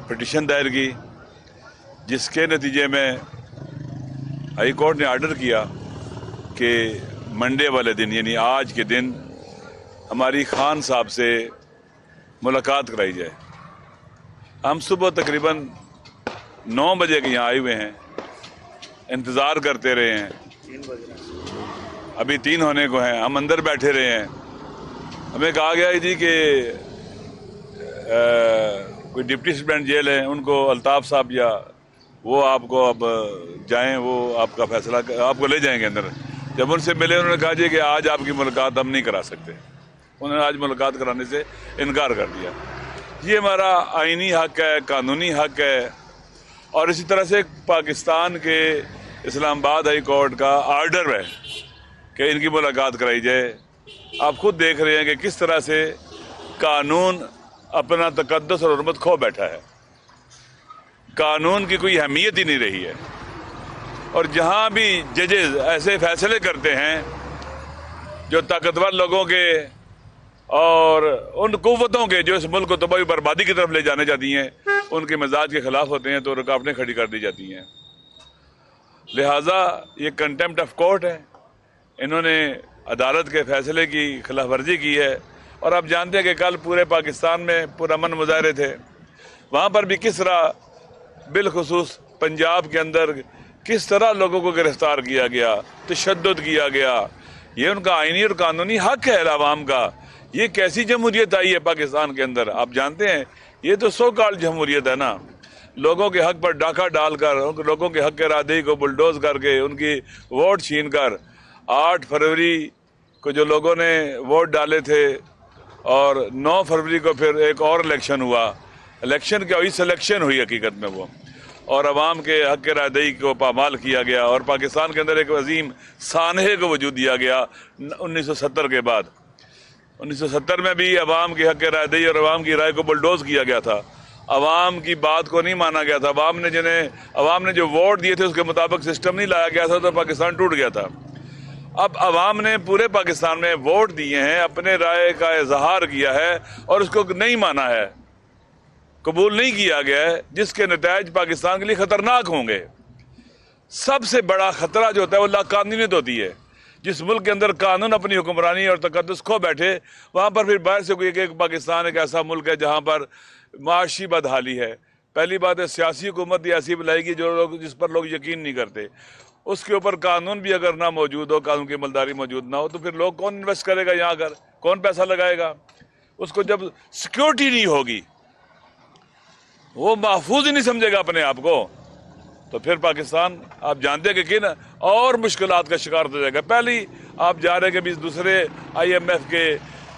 Petition دائر کی، جس کے نتیجے میں ہائی کورٹ نے آرڈر کیا کہ منڈے والے دن یعنی آج کے دن ہماری خان صاحب سے ملاقات کرائی جائے۔ ہم صبح تقریباً 9 بجے کے یہاں آئے ہوئے ہیں، انتظار کرتے رہے ہیں، ابھی 3 ہونے کو ہیں، ہم اندر بیٹھے رہے ہیں۔ ہمیں کہا گیا جی کہ کوئی ڈپٹی سپرنٹینڈنٹ جیل ہے، ان کو الطاف صاحب یا وہ آپ کو اب جائیں، وہ آپ کا فیصلہ آپ کو لے جائیں گے اندر۔ جب ان سے ملے انہوں نے کہا جی کہ آج آپ کی ملاقات ہم نہیں کرا سکتے، انہوں نے آج ملاقات کرانے سے انکار کر دیا۔ یہ ہمارا آئینی حق ہے، قانونی حق ہے، اور اسی طرح سے پاکستان کے اسلام آباد ہائی کورٹ کا آرڈر ہے کہ ان کی ملاقات کرائی جائے۔ آپ خود دیکھ رہے ہیں کہ کس طرح سے قانون اپنا تقدس اور حرمت کھو بیٹھا ہے، قانون کی کوئی اہمیت ہی نہیں رہی ہے، اور جہاں بھی ججز ایسے فیصلے کرتے ہیں جو طاقتور لوگوں کے اور ان قوتوں کے جو اس ملک کو تباہی بربادی کی طرف لے جانے جاتی ہیں، ان کے مزاج کے خلاف ہوتے ہیں تو رکاوٹیں کھڑی کر دی جاتی ہیں۔ لہٰذا یہ کنٹمپٹ آف کورٹ ہے، انہوں نے عدالت کے فیصلے کی خلاف ورزی کی ہے، اور آپ جانتے ہیں کہ کل پورے پاکستان میں پرامن مظاہرے تھے، وہاں پر بھی کس طرح بالخصوص پنجاب کے اندر کس طرح لوگوں کو گرفتار کیا گیا، تشدد کیا گیا۔ یہ ان کا آئینی اور قانونی حق ہے عوام کا۔ یہ کیسی جمہوریت آئی ہے پاکستان کے اندر؟ آپ جانتے ہیں یہ تو سو کال جمہوریت ہے نا، لوگوں کے حق پر ڈاکہ ڈال کر، لوگوں کے حق کے ارادے کو بلڈوز کر کے، ان کی ووٹ چھین کر۔ 8 فروری کو جو لوگوں نے ووٹ ڈالے تھے، اور 9 فروری کو پھر ایک اور الیکشن ہوا، الیکشن کیا ہوئی، سلیکشن ہوئی حقیقت میں وہ، اور عوام کے حق کے رائے کو پامال کیا گیا، اور پاکستان کے اندر ایک عظیم سانحے کو وجود دیا گیا 1970 کے بعد۔ 1970 میں بھی عوام کے حق کے رائے اور عوام کی رائے کو بلڈوز کیا گیا تھا، عوام کی بات کو نہیں مانا گیا تھا، عوام نے جو ووٹ دیے تھے اس کے مطابق سسٹم نہیں لایا گیا تھا، تو پاکستان ٹوٹ گیا تھا۔ اب عوام نے پورے پاکستان میں ووٹ دیے ہیں، اپنے رائے کا اظہار کیا ہے، اور اس کو نہیں مانا ہے، قبول نہیں کیا گیا ہے، جس کے نتائج پاکستان کے لیے خطرناک ہوں گے۔ سب سے بڑا خطرہ جو ہوتا ہے وہ لا قانونیت ہوتی ہے۔ جس ملک کے اندر قانون اپنی حکمرانی اور تقدس کھو بیٹھے، وہاں پر پھر باہر سے کوئی ایک پاکستان ایک ایسا ملک ہے جہاں پر معاشی بدحالی ہے۔ پہلی بات ہے سیاسی حکومت ایسی بلائے گی جس پر لوگ یقین نہیں کرتے، اس کے اوپر قانون بھی اگر نہ موجود ہو، قانون کی عملداری موجود نہ ہو، تو پھر لوگ کون انویسٹ کرے گا یہاں کر، کون پیسہ لگائے گا؟ اس کو جب سیکیورٹی نہیں ہوگی، وہ محفوظ ہی نہیں سمجھے گا اپنے آپ کو، تو پھر پاکستان آپ جانتے ہیں کہ کن اور مشکلات کا شکار ہو جائے گا۔ پہلی آپ جا رہے ہیں کہ بھی دوسرے IMF کے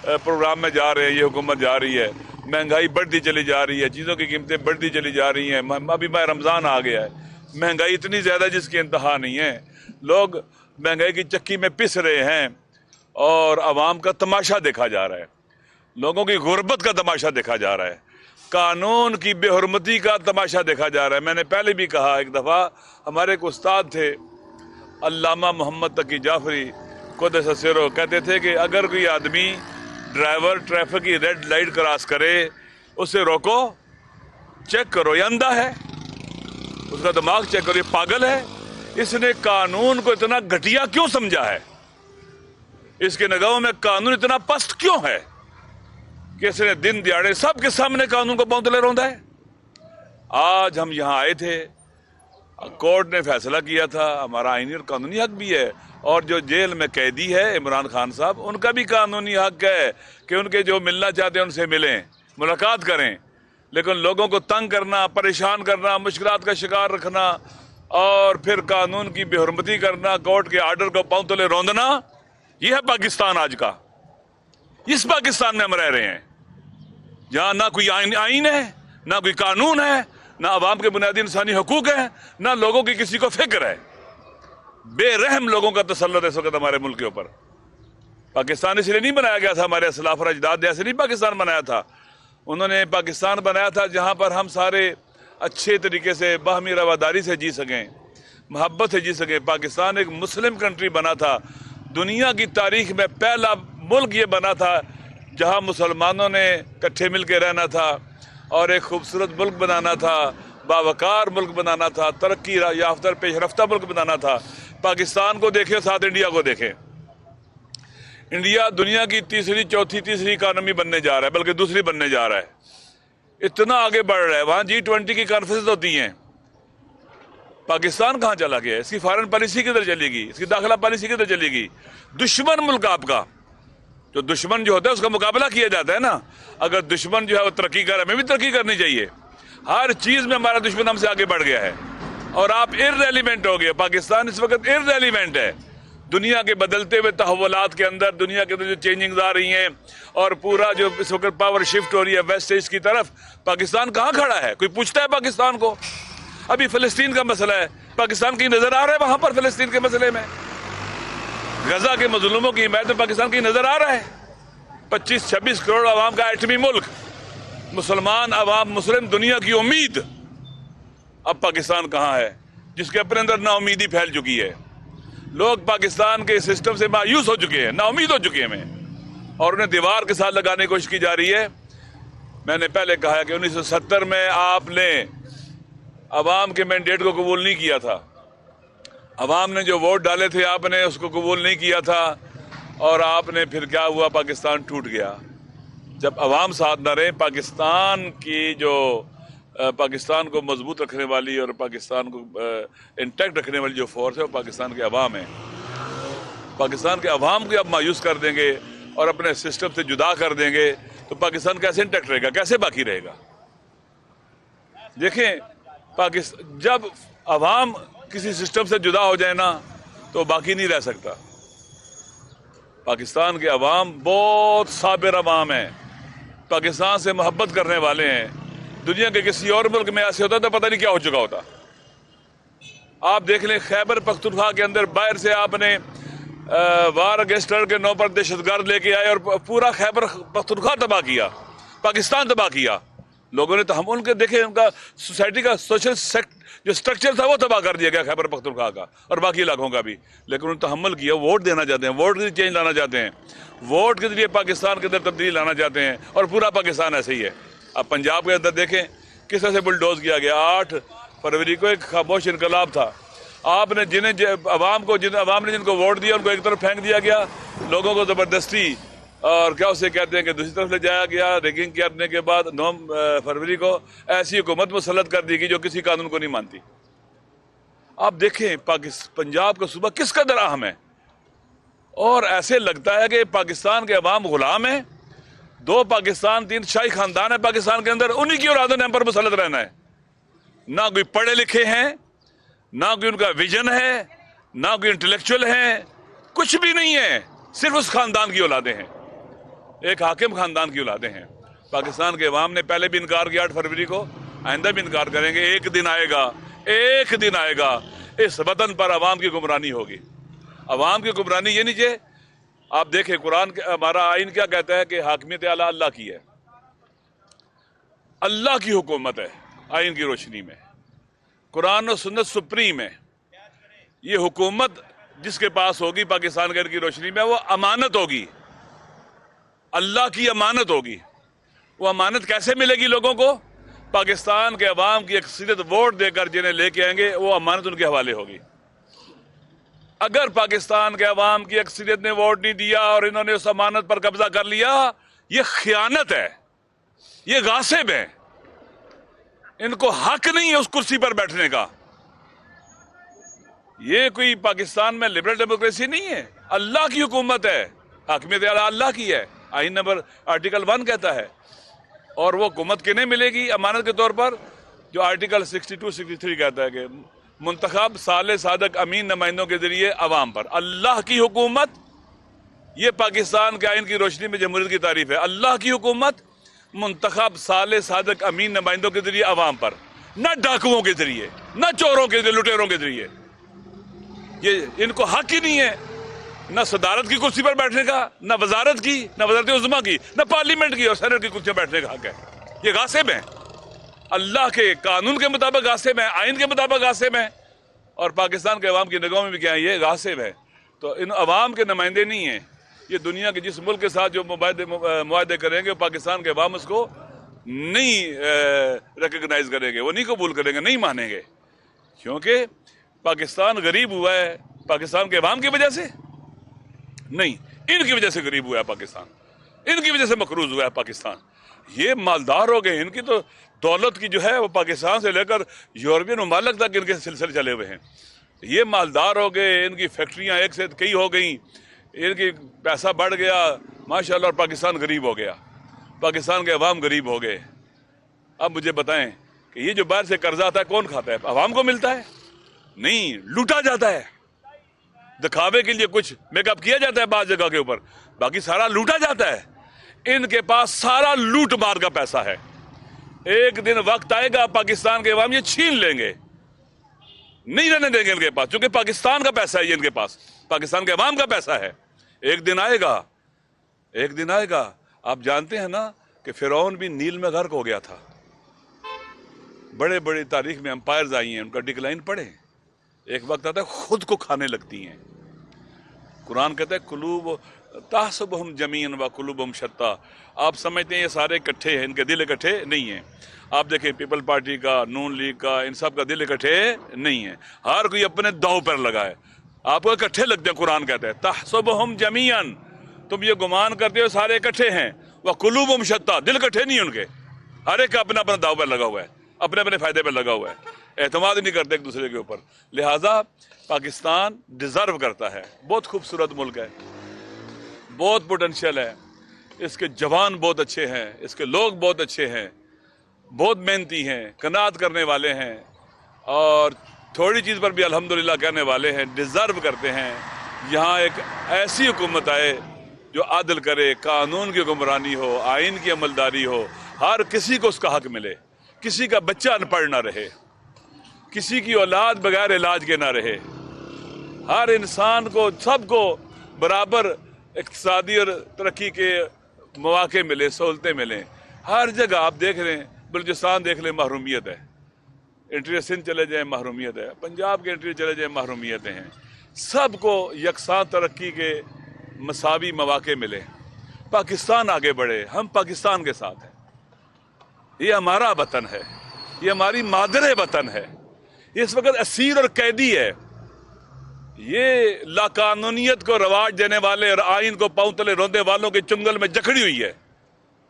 پروگرام میں جا رہے ہیں، یہ حکومت جا رہی ہے، مہنگائی بڑھتی چلی جا رہی ہے، چیزوں کی قیمتیں بڑھتی چلی جا رہی ہیں، ابھی ماہ رمضان آ گیا ہے، مہنگائی اتنی زیادہ جس کی انتہا نہیں ہے، لوگ مہنگائی کی چکی میں پس رہے ہیں، اور عوام کا تماشا دیکھا جا رہا ہے، لوگوں کی غربت کا تماشا دیکھا جا رہا ہے، قانون کی بے حرمتی کا تماشا دیکھا جا رہا ہے۔ میں نے پہلے بھی کہا، ایک دفعہ ہمارے ایک استاد تھے علامہ محمد تقی جعفری قدس سرہ، کہتے تھے کہ اگر کوئی آدمی ڈرائیور ٹریفک کی ریڈ لائٹ کراس کرے، اسے روکو، چیک کرو یہ اندھا ہے، اس کا دماغ چیک کرو یہ پاگل ہے، اس نے قانون کو اتنا گھٹیا کیوں سمجھا ہے، اس کے نگاہوں میں قانون اتنا پست کیوں ہے کہ اس نے دن دیہڑے سب کے سامنے قانون کو پاؤں تلے روندا ہے۔ آج ہم یہاں آئے تھے، کورٹ نے فیصلہ کیا تھا، ہمارا آئینی اور قانونی حق بھی ہے، اور جو جیل میں قیدی ہے عمران خان صاحب، ان کا بھی قانونی حق ہے کہ ان کے جو ملنا چاہتے ہیں ان سے ملیں، ملاقات کریں، لیکن لوگوں کو تنگ کرنا، پریشان کرنا، مشکلات کا شکار رکھنا، اور پھر قانون کی بے حرمتی کرنا، کورٹ کے آرڈر کو پاؤں تلے روندنا، یہ ہے پاکستان آج کا۔ اس پاکستان میں ہم رہ رہے ہیں جہاں نہ کوئی آئین ہے، نہ کوئی قانون ہے، نہ عوام کے بنیادی انسانی حقوق ہیں، نہ لوگوں کی کسی کو فکر ہے۔ بے رحم لوگوں کا تسلط اس وقت ہمارے ملک کے اوپر۔ پاکستان اس لیے نہیں بنایا گیا تھا، ہمارے اسلاف اور اجداد نے ایسے نہیں پاکستان بنایا تھا، انہوں نے پاکستان بنایا تھا جہاں پر ہم سارے اچھے طریقے سے باہمی رواداری سے جی سکیں، محبت سے جی سکیں۔ پاکستان ایک مسلم کنٹری بنا تھا، دنیا کی تاریخ میں پہلا ملک یہ بنا تھا جہاں مسلمانوں نے کٹھے مل کے رہنا تھا، اور ایک خوبصورت ملک بنانا تھا، باوقار ملک بنانا تھا، ترقی یافتہ پیش رفتہ ملک بنانا تھا۔ پاکستان کو دیکھیں، ساتھ انڈیا کو دیکھیں۔ انڈیا دنیا کی تیسری اکانومی بننے جا رہا ہے، بلکہ دوسری بننے جا رہا ہے، اتنا آگے بڑھ رہا ہے۔ وہاں G20 کی کانفرنس ہوتی ہیں، پاکستان کہاں چلا گیا؟ اس کی فارن پالیسی کدھر چلے گی؟ اس کی داخلہ پالیسی کدھر چلے گی؟ دشمن ملک آپ کا، جو دشمن جو ہوتا ہے اس کا مقابلہ کیا جاتا ہے نا۔ اگر دشمن جو ہے وہ ترقی کر رہا ہے، ہمیں بھی ترقی کرنی چاہیے۔ ہر چیز میں ہمارا دشمن ہم سے آگے بڑھ گیا ہے اور آپ ارریلیونٹ ہو گئے۔ پاکستان اس وقت ارریلیونٹ ہے دنیا کے بدلتے ہوئے تحولات کے اندر، دنیا کے اندر جو چینجنگز آ رہی ہیں اور پورا جو اس وقت پاور شفٹ ہو رہی ہے ویسٹ ایسٹ کی طرف، پاکستان کہاں کھڑا ہے؟ کوئی پوچھتا ہے پاکستان کو؟ ابھی فلسطین کا مسئلہ ہے، پاکستان کی نظر آ رہا ہے وہاں پر فلسطین کے مسئلے میں؟ غزہ کے مظلوموں کی حمایت میں پاکستان کی نظر آ رہا ہے؟ 25-26 کروڑ عوام کا ایٹمی ملک، مسلمان عوام، مسلم دنیا کی امید، اب پاکستان کہاں ہے جس کے اپنے اندر نا امیدی پھیل چکی ہے؟ لوگ پاکستان کے سسٹم سے مایوس ہو چکے ہیں، نا امید ہو چکے ہیں اور انہیں دیوار کے ساتھ لگانے کی کوشش کی جا رہی ہے۔ میں نے پہلے کہا ہے کہ 1970 میں آپ نے عوام کے مینڈیٹ کو قبول نہیں کیا تھا، عوام نے جو ووٹ ڈالے تھے آپ نے اس کو قبول نہیں کیا تھا، اور آپ نے پھر کیا ہوا؟ پاکستان ٹوٹ گیا۔ جب عوام ساتھ نہ رہے، پاکستان کی جو پاکستان کو مضبوط رکھنے والی اور پاکستان کو انٹیکٹ رکھنے والی جو فورس ہے وہ پاکستان کے عوام ہیں۔ پاکستان کے عوام کو اب مایوس کر دیں گے اور اپنے سسٹم سے جدا کر دیں گے تو پاکستان کیسے انٹیکٹ رہے گا، کیسے باقی رہے گا؟ دیکھیں، جب عوام کسی سسٹم سے جدا ہو جائے نا تو باقی نہیں رہ سکتا۔ پاکستان کے عوام بہت صابر عوام ہیں، پاکستان سے محبت کرنے والے ہیں۔ دنیا کے کسی اور ملک میں ایسے ہوتا تو پتہ نہیں کیا ہو چکا ہوتا۔ آپ دیکھ لیں خیبر پختونخوا کے اندر باہر سے آپ نے وار اگینسٹ کے نام پر دہشت گرد لے کے آئے اور پورا خیبر پختونخوا تباہ کیا، پاکستان تباہ کیا۔ لوگوں نے ان کے دیکھے، ان کا سوسائٹی کا سوشل جو سٹرکچر تھا وہ تباہ کر دیا گیا خیبر پختونخوا کا اور باقی علاقوں کا بھی، لیکن انہوں نے تحمل کیا۔ ووٹ دینا چاہتے ہیں، ووٹ کے ذریعے چینج لانا چاہتے ہیں، ووٹ کے ذریعے پاکستان کے اندر تبدیلی لانا چاہتے ہیں، اور پورا پاکستان ایسے ہی ہے۔ اب پنجاب کے اندر دیکھیں کس طرح سے بلڈوز کیا گیا۔ 8 فروری کو ایک خاموش انقلاب تھا۔ آپ نے جن عوام نے جن کو ووٹ دیا ان کو ایک طرف پھینک دیا گیا، لوگوں کو زبردستی اور کیا اسے کہتے ہیں کہ دوسری طرف لے جایا گیا۔ ریگنگ کرنے کے بعد 9 فروری کو ایسی حکومت مسلط کر دی گئی جو کسی قانون کو نہیں مانتی۔ آپ دیکھیں پنجاب کا صوبہ کس قدر اہم ہے، اور ایسے لگتا ہے کہ پاکستان کے عوام غلام ہیں۔ 2 پاکستان 3 شاہی خاندان ہے پاکستان کے اندر، انہی کی اولادوں نے ہم پر مسلط رہنا ہے۔ نہ کوئی پڑھے لکھے ہیں، نہ کوئی ان کا ویژن ہے، نہ کوئی انٹلیکچوئل ہیں، کچھ بھی نہیں ہے، صرف اس خاندان کی اولادیں ہیں، ایک حاکم خاندان کی اولادیں ہیں۔ پاکستان کے عوام نے پہلے بھی انکار کیا 8 فروری کو، آئندہ بھی انکار کریں گے۔ ایک دن آئے گا اس وطن پر عوام کی حکمرانی ہوگی۔ عوام کی حکمرانی یہ نیچے آپ دیکھیں، قرآن ہمارا آئین کیا کہتا ہے کہ حاکمیت اعلیٰ اللہ کی ہے، اللہ کی حکومت ہے۔ آئین کی روشنی میں قرآن و سنت سپریم ہے۔ یہ حکومت جس کے پاس ہوگی پاکستان کی روشنی میں وہ امانت ہوگی، اللہ کی امانت ہوگی۔ وہ امانت کیسے ملے گی لوگوں کو؟ پاکستان کے عوام کی اکثریت ووٹ دے کر جنہیں لے کے آئیں گے وہ امانت ان کے حوالے ہوگی۔ اگر پاکستان کے عوام کی اکثریت نے ووٹ نہیں دیا اور انہوں نے اس امانت پر قبضہ کر لیا، یہ خیانت ہے، یہ غاصب ہے، ان کو حق نہیں ہے اس کرسی پر بیٹھنے کا۔ یہ کوئی پاکستان میں لبرل ڈیموکریسی نہیں ہے، اللہ کی حکومت ہے، حاکمیت اعلیٰ اللہ کی ہے۔ آئین نمبر آرٹیکل 1 کہتا ہے، اور وہ حکومت کنہیں ملے گی امانت کے طور پر؟ جو آرٹیکل 62-63 کہتا ہے کہ منتخب صالح صادق امین نمائندوں کے ذریعے عوام پر۔ اللہ کی حکومت، یہ پاکستان کے آئین کی روشنی میں جمہوریت کی تعریف ہے۔ اللہ کی حکومت منتخب صالح صادق امین نمائندوں کے ذریعے عوام پر، نہ ڈاکوؤں کے ذریعے، نہ چوروں کے ذریعے، لٹیروں کے ذریعے۔ یہ ان کو حق ہی نہیں ہے نہ صدارت کی کرسی پر بیٹھنے کا، نہ وزارت کی، نہ وزارت عظمیٰ کی، نہ پارلیمنٹ کی اور سینٹ کی کرسی پر بیٹھنے کا حق ہے۔ یہ غاصب ہیں، اللہ کے قانون کے مطابق غاصب ہیں، آئین کے مطابق غاصب ہیں، اور پاکستان کے عوام کی نگاہوں میں بھی کیا ہے؟ یہ غاصب ہے۔ تو ان عوام کے نمائندے نہیں ہیں، یہ دنیا کے جس ملک کے ساتھ جو معاہدے کریں گے پاکستان کے عوام اس کو نہیں ریکگنائز کریں گے، وہ نہیں قبول کریں گے، نہیں مانیں گے، کیونکہ پاکستان غریب ہوا ہے پاکستان کے عوام کی وجہ سے نہیں، ان کی وجہ سے غریب ہوا ہے پاکستان، ان کی وجہ سے مقروض ہوا ہے پاکستان۔ یہ مالدار ہو گئے، ان کی تو دولت کی جو ہے وہ پاکستان سے لے کر یورپین ممالک تک ان کے سلسلے چلے ہوئے ہیں۔ یہ مالدار ہو گئے، ان کی فیکٹریاں ایک سے کئی ہو گئیں، ان کی پیسہ بڑھ گیا ماشاءاللہ، اور پاکستان غریب ہو گیا، پاکستان کے عوام غریب ہو گئے۔ اب مجھے بتائیں کہ یہ جو باہر سے قرضہ آتا ہے کون کھاتا ہے؟ عوام کو ملتا ہے؟ نہیں، لوٹا جاتا ہے، دکھاوے کے لیے کچھ میک اپ کیا جاتا ہے بعض جگہ کے اوپر، باقی سارا لوٹا جاتا ہے۔ ان کے پاس سارا لوٹ مار کا پیسہ ہے، ایک دن وقت آئے گا پاکستان کے عوام یہ چھین لیں گے، نہیں رہنے دیں گے ان کے پاس، چونکہ پاکستان کا پیسہ ہے یہ، ان کے پاس پاکستان کے عوام کا پیسہ ہے۔ ایک دن آئے گا، ایک دن آئے گا۔ آپ جانتے ہیں نا کہ فرعون بھی نیل میں غرق ہو گیا تھا، بڑے بڑے تاریخ میں امپائرز آئی ہیں، ان کا ڈکلائن پڑھیں، ایک وقت آتا ہے خود کو کھانے لگتی ہیں۔ قرآن کہتا ہے قلوب تحسبہم جمیعا وقلوبہم شتیٰ، آپ سمجھتے ہیں یہ سارے اکٹھے ہیں، ان کے دل اکٹھے نہیں ہیں۔ آپ دیکھیں پیپل پارٹی کا، نون لیگ کا، ان سب کا دل اکٹھے نہیں ہے، ہر کوئی اپنے داؤ پر لگا ہے۔ آپ کو اکٹھے لگتے ہیں، قرآن کہتا ہے تحسبہم جمیعا، تم یہ گمان کرتے ہو سارے اکٹھے ہیں، وقلوبہم شتیٰ، دل اکٹھے نہیں ان کے، ہر ایک کا اپنا اپنا داؤ پر لگا ہوا ہے، اپنے اپنے فائدے پر لگا ہوا ہے، اعتماد نہیں کرتے ایک دوسرے کے اوپر۔ لہٰذا پاکستان ڈیزرو کرتا ہے، بہت خوبصورت ملک ہے، بہت پوٹینشیل ہے، اس کے جوان بہت اچھے ہیں، اس کے لوگ بہت اچھے ہیں، بہت محنتی ہیں، قناعت کرنے والے ہیں، اور تھوڑی چیز پر بھی الحمدللہ کہنے والے ہیں، ڈیزرو کرتے ہیں یہاں ایک ایسی حکومت آئے جو عادل کرے، قانون کی حکمرانی ہو، آئین کی عملداری ہو، ہر کسی کو اس کا حق ملے، کسی کا بچہ ان پڑھ نہ رہے، کسی کی اولاد بغیر علاج کے نہ رہے، ہر انسان کو، سب کو برابر اقتصادی اور ترقی کے مواقع ملے، سہولتیں ملیں۔ ہر جگہ آپ دیکھ رہے ہیں، بلوچستان دیکھ لیں محرومیت ہے، انٹیریئر سندھ چلے جائیں محرومیت ہے، پنجاب کے انٹیریئر چلے جائیں محرومیتیں ہیں، سب کو یکساں ترقی کے مساوی مواقع ملے، پاکستان آگے بڑھے، ہم پاکستان کے ساتھ ہیں، یہ ہمارا وطن ہے، یہ ہماری مادر وطن ہے، یہ اس وقت اسیر اور قیدی ہے، یہ لاقانونیت کو رواج دینے والے اور آئین کو پاؤں تلے روندے والوں کے چنگل میں جکڑی ہوئی ہے،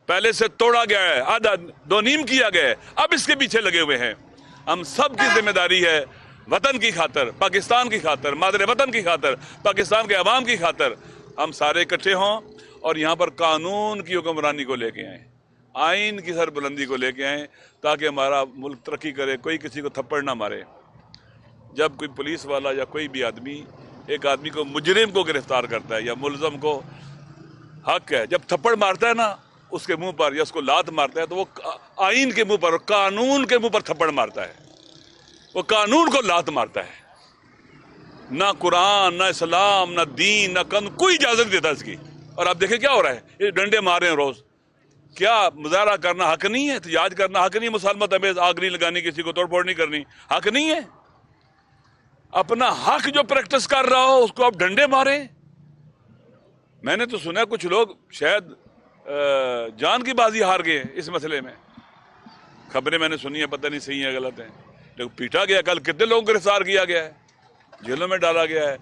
پہلے سے توڑا گیا ہے، آدھا دو نیم کیا گیا ہے، اب اس کے پیچھے لگے ہوئے ہیں۔ ہم سب کی ذمہ داری ہے وطن کی خاطر، پاکستان کی خاطر، مادر وطن کی خاطر، پاکستان کے عوام کی خاطر ہم سارے اکٹھے ہوں اور یہاں پر قانون کی حکمرانی کو لے کے آئیں، آئین کی سربلندی کو لے کے آئیں، تاکہ ہمارا ملک ترقی کرے، کوئی کسی کو تھپڑ نہ مارے۔ جب کوئی پولیس والا یا کوئی بھی آدمی ایک آدمی کو، مجرم کو گرفتار کرتا ہے یا ملزم کو، حق ہے، جب تھپڑ مارتا ہے نا اس کے منہ پر یا اس کو لات مارتا ہے تو وہ آئین کے منہ پر، قانون کے منہ پر تھپڑ مارتا ہے، وہ قانون کو لات مارتا ہے، نہ قرآن، نہ اسلام، نہ دین، نہ قانون کوئی اجازت نہیں دیتا اس کی۔ اور آپ دیکھیں کیا ہو رہا ہے، یہ ڈنڈے مار رہے ہیں روز۔ کیا مظاہرہ کرنا حق نہیں ہے؟ احتجاج کرنا حق نہیں ہے؟ مسالمت امیز آگ نہیں لگانی، کسی کو توڑ پھوڑ نہیں کرنی حق نہیں ہے؟ اپنا حق جو پریکٹس کر رہا ہو اس کو آپ ڈنڈے ماریں۔ میں نے تو سنا کچھ لوگ شاید جان کی بازی ہار گئے اس مسئلے میں، خبریں میں نے سنی ہیں، پتہ نہیں صحیح ہے غلط ہیں، لیکن پیٹا گیا۔ کل کتنے لوگوں کو گرفتار کیا گیا ہے، جیلوں میں ڈالا گیا ہے،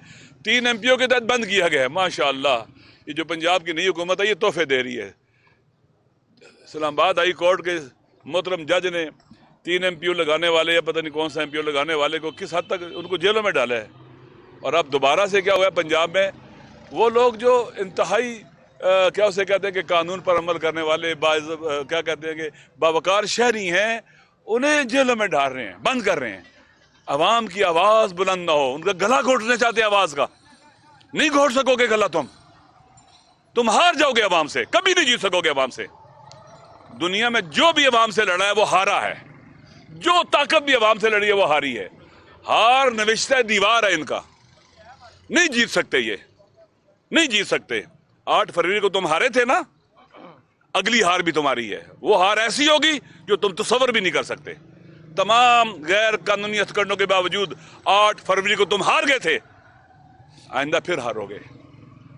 3 MP کے تحت بند کیا گیا ہے۔ ماشاءاللہ یہ جو پنجاب کی نئی حکومت ہے یہ تحفے دے رہی ہے۔ اسلام آباد ہائی کورٹ کے محترم جج نے 3 MP لگانے والے یا پتہ نہیں کون سا MP لگانے والے کو کس حد تک ان کو جیلوں میں ڈالا ہے۔ اور اب دوبارہ سے کیا ہوا ہے پنجاب میں، وہ لوگ جو انتہائی کیا اسے کہتے ہیں کہ قانون پر عمل کرنے والے، کیا کہتے ہیں کہ باوقار شہری ہیں، انہیں جیلوں میں ڈال رہے ہیں، بند کر رہے ہیں۔ عوام کی آواز بلند نہ ہو، ان کا گلا گھونٹنا چاہتے ہیں آواز کا، نہیں گھونٹ سکو گے گلا، تم ہار جاؤ گے عوام سے، کبھی نہیں جیت سکو گے عوام سے۔ دنیا میں جو بھی عوام سے لڑا ہے وہ ہارا ہے، جو طاقت بھی عوام سے لڑی ہے وہ ہاری ہے۔ ہار نوشتہ دیوار ہے ان کا، نہیں جیت سکتے، یہ نہیں جیت سکتے۔ 8 فروری کو تم ہارے تھے نا، اگلی ہار بھی تمہاری ہے، وہ ہار ایسی ہوگی جو تم تصور بھی نہیں کر سکتے۔ تمام غیر قانونی ہتھکنڈوں کے باوجود 8 فروری کو تم ہار گئے تھے، آئندہ پھر ہارو گے،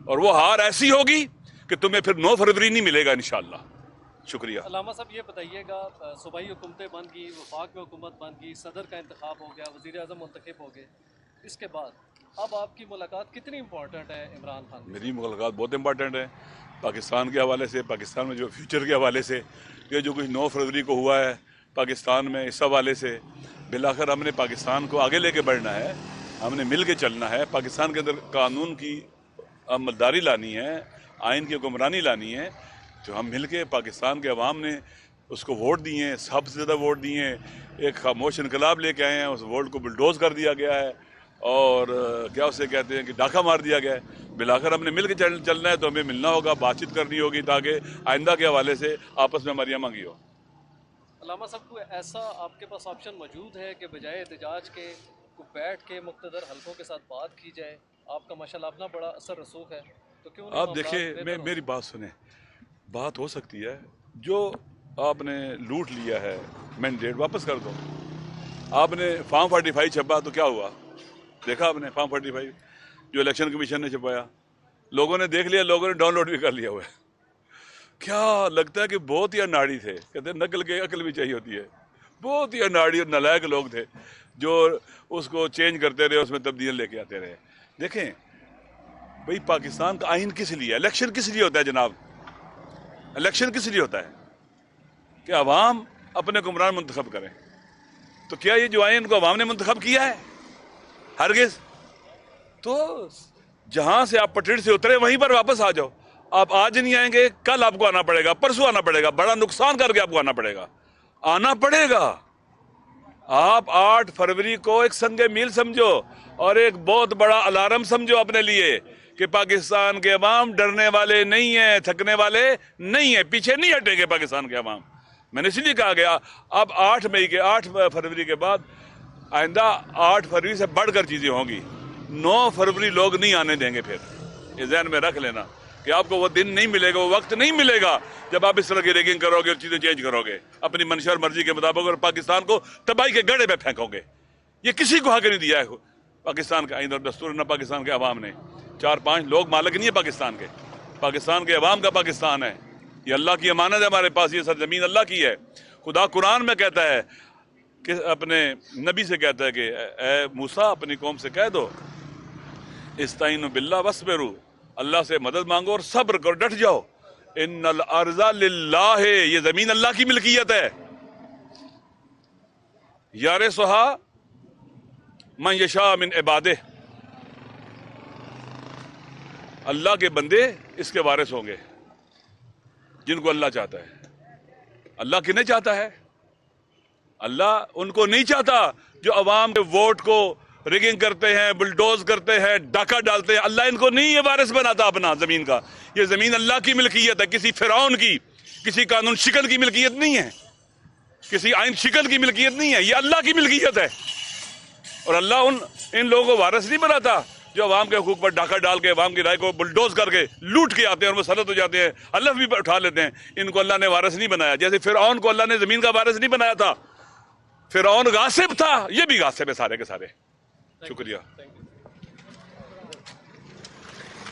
اور وہ ہار ایسی ہوگی کہ تمہیں پھر 9 فروری نہیں ملے گا انشاءاللہ۔ شکریہ۔ علامہ صاحب یہ بتائیے گا، صوبائی حکومتیں بن گئی، وفاق میں حکومت بن گئی، صدر کا انتخاب ہو گیا، وزیر اعظم منتخب ہو گئے، اس کے بعد اب آپ کی ملاقات کتنی امپورٹنٹ ہے عمران خان؟ میری ملاقات بہت امپارٹنٹ ہے پاکستان کے حوالے سے، پاکستان میں جو فیوچر کے حوالے سے، یہ جو کچھ 9 فروری کو ہوا ہے پاکستان میں، اس حوالے سے بالآخر ہم نے پاکستان کو آگے لے کے بڑھنا ہے، ہم نے مل کے چلنا ہے، پاکستان کے اندر قانون کی عملداری لانی ہے، آئین کی حکمرانی لانی ہے، جو ہم مل کے پاکستان کے عوام نے اس کو ووٹ دیے ہیں، سب سے زیادہ ووٹ دیے ہیں، ایک خاموش انقلاب لے کے آئے ہیں، اس ووٹ کو بلڈوز کر دیا گیا ہے، اور کیا اسے کہتے ہیں کہ ڈاکہ مار دیا گیا ہے۔ بالآخر ہم نے مل کے چلنا ہے، تو ہمیں ملنا ہوگا، بات چیت کرنی ہوگی، تاکہ آئندہ کے حوالے سے آپس میں ہماری مانگی ہو۔ علامہ صاحب کوئی ایسا آپ کے پاس آپشن موجود ہے کہ بجائے احتجاج کے کو بیٹھ کے مقتدر حلقوں کے ساتھ بات کی جائے؟ آپ کا ماشاءاللہ اپنا بڑا اثر رسوخ ہے، تو کیوں نہیں آپ معاملات دیکھیں، بہتر ہوں؟ میری بات سنیں، بات ہو سکتی ہے، جو آپ نے لوٹ لیا ہے مینڈیٹ واپس کر دو۔ آپ نے فارم 45 چھپا تو کیا ہوا؟ دیکھا آپ نے فارم 45 جو الیکشن کمیشن نے چھپایا، لوگوں نے دیکھ لیا، لوگوں نے ڈاؤن لوڈ بھی کر لیا ہوا ہے۔ کیا لگتا ہے کہ بہت ہی اناڑی تھے، کہتے ہیں نقل کے عقل بھی چاہیے ہوتی ہے، بہت ہی اناڑی اور نالائق لوگ تھے جو اس کو چینج کرتے رہے، اس میں تبدیل لے کے آتے رہے۔ دیکھیں بھئی، پاکستان کا آئین کس لیے ہے؟ الیکشن کس لیے ہوتا ہے جناب؟ الیکشن کس لیے ہوتا ہے؟ کہ عوام اپنے حکمران منتخب کریں۔ تو کیا یہ جو آئین کو عوام نے منتخب کیا ہے؟ ہرگز۔ تو جہاں سے آپ پٹڑی سے اترے وہیں پر واپس آ جاؤ۔ آپ آج نہیں آئیں گے، کل آپ کو آنا پڑے گا، پرسوں آنا پڑے گا، بڑا نقصان کر کے آپ کو آنا پڑے گا، آنا پڑے گا۔ آپ 8 فروری کو ایک سنگ میل سمجھو اور ایک بہت بڑا الارم سمجھو اپنے لیے، کہ پاکستان کے عوام ڈرنے والے نہیں ہیں، تھکنے والے نہیں ہیں، پیچھے نہیں ہٹیں گے پاکستان کے عوام۔ میں نے اس لیے کہا گیا اب 8 فروری کے بعد آئندہ 8 فروری سے بڑھ کر چیزیں ہوں گی۔ 9 فروری لوگ نہیں آنے دیں گے، پھر یہ ذہن میں رکھ لینا کہ آپ کو وہ دن نہیں ملے گا، وہ وقت نہیں ملے گا جب آپ اس طرح کی ریگنگ کرو گے اور چیزیں چینج کرو گے اپنی منشا اور مرضی کے مطابق، اور پاکستان کو تباہی کے گڑھے پہ پھینکو گے۔ یہ کسی کو حق نہیں دیا ہے پاکستان کا آئین اور دستور، نہ پاکستان کے عوام نے۔ 4-5 لوگ مالک نہیں ہے پاکستان کے، پاکستان کے عوام کا پاکستان ہے۔ یہ اللہ کی امانت ہے ہمارے پاس، یہ سرزمین اللہ کی ہے۔ خدا قرآن میں کہتا ہے کہ اپنے نبی سے کہتا ہے کہ اے موسیٰ اپنی قوم سے کہہ دو استعینوا باللہ واصبروا، اللہ سے مدد مانگو اور صبر کرو، ڈٹ جاؤ۔ ان الارض للہ، یہ زمین اللہ کی ملکیت ہے۔ یارثھا من یشاء من عبادہ، اللہ کے بندے اس کے وارث ہوں گے جن کو اللہ چاہتا ہے۔ اللہ کنہیں چاہتا ہے؟ اللہ ان کو نہیں چاہتا جو عوام کے ووٹ کو ریگنگ کرتے ہیں، بلڈوز کرتے ہیں، ڈاکہ ڈالتے ہیں۔ اللہ ان کو نہیں یہ وارث بناتا اپنا زمین کا۔ یہ زمین اللہ کی ملکیت ہے، کسی فرعون کی، کسی قانون شکن کی ملکیت نہیں ہے، کسی آئین شکن کی ملکیت نہیں ہے، یہ اللہ کی ملکیت ہے۔ اور اللہ ان لوگوں کو وارث نہیں بناتا جو عوام کے حقوق پر ڈاکہ ڈال کے عوام کی رائے کو بلڈوز کر کے لوٹ کے آتے ہیں اور مسلط ہو جاتے ہیں، حلف بھی اٹھا لیتے ہیں۔ ان کو اللہ نے وارث نہیں بنایا، جیسے فرعون کو اللہ نے زمین کا وارث نہیں بنایا تھا۔ فرعون غاصب تھا، یہ بھی غاصب ہے سارے کے سارے۔ شکریہ۔